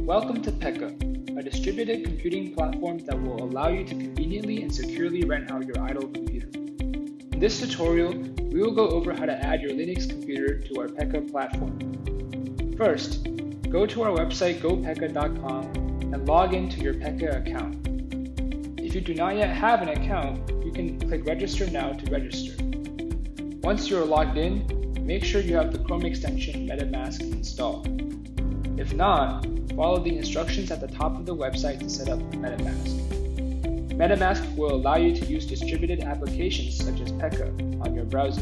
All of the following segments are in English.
Welcome to Pekka, a distributed computing platform that will allow you to conveniently and securely rent out your idle computer. In this tutorial, we will go over how to add your Linux computer to our Pekka platform. First, go to our website gopekka.com and log into your Pekka account. If you do not yet have an account, you can click Register Now to register. Once you are logged in, make sure you have the Chrome extension MetaMask installed. If not, follow the instructions at the top of the website to set up MetaMask. MetaMask will allow you to use distributed applications such as Pekka on your browser.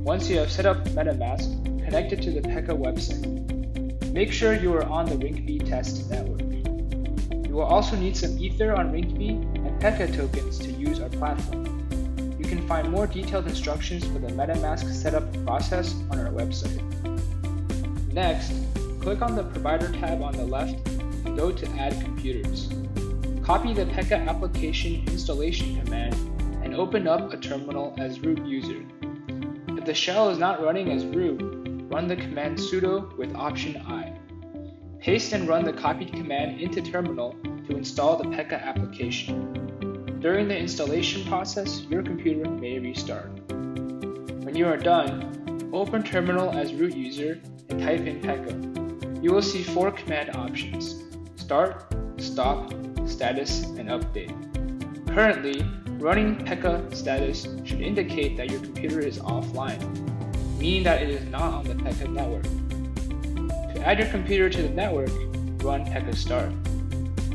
Once you have set up MetaMask, connect it to the Pekka website. Make sure you are on the RinkB test network. You will also need some Ether on RinkB and Pekka tokens to use our platform. You can find more detailed instructions for the MetaMask setup process on our website. Next, click on the Provider tab on the left and go to Add Computers. Copy the Pekka application installation command and open up a terminal as root user. If the shell is not running as root, run the command sudo with option I. Paste and run the copied command into terminal to install the Pekka application. During the installation process, your computer may restart. When you are done, open terminal as root user and type in Pekka. You will see 4 command options: start, stop, status, and update. Currently, running Pekka status should indicate that your computer is offline, meaning that it is not on the Pekka network. To add your computer to the network, run Pekka start.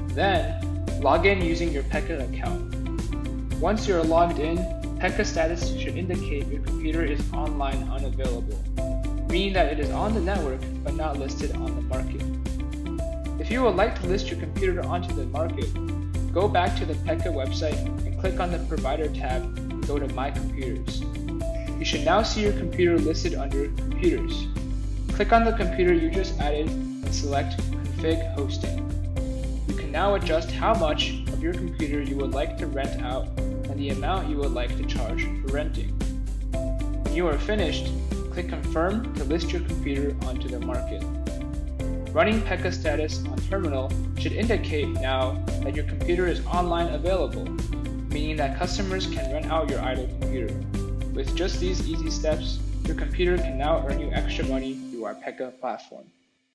Then, log in using your Pekka account. Once you are logged in, Pekka status should indicate your computer is online unavailable, meaning that it is on the network but not listed on the market. If you would like to list your computer onto the market, go back to the Pekka website and click on the Provider tab and go to My Computers. You should now see your computer listed under Computers. Click on the computer you just added and select Config Hosting. You can now adjust how much of your computer you would like to rent out and the amount you would like to charge for renting. When you are finished, click Confirm to list your computer onto the market. Running Pekka status on terminal should indicate now that your computer is online available, meaning that customers can rent out your idle computer. With just these easy steps, your computer can now earn you extra money through our Pekka platform.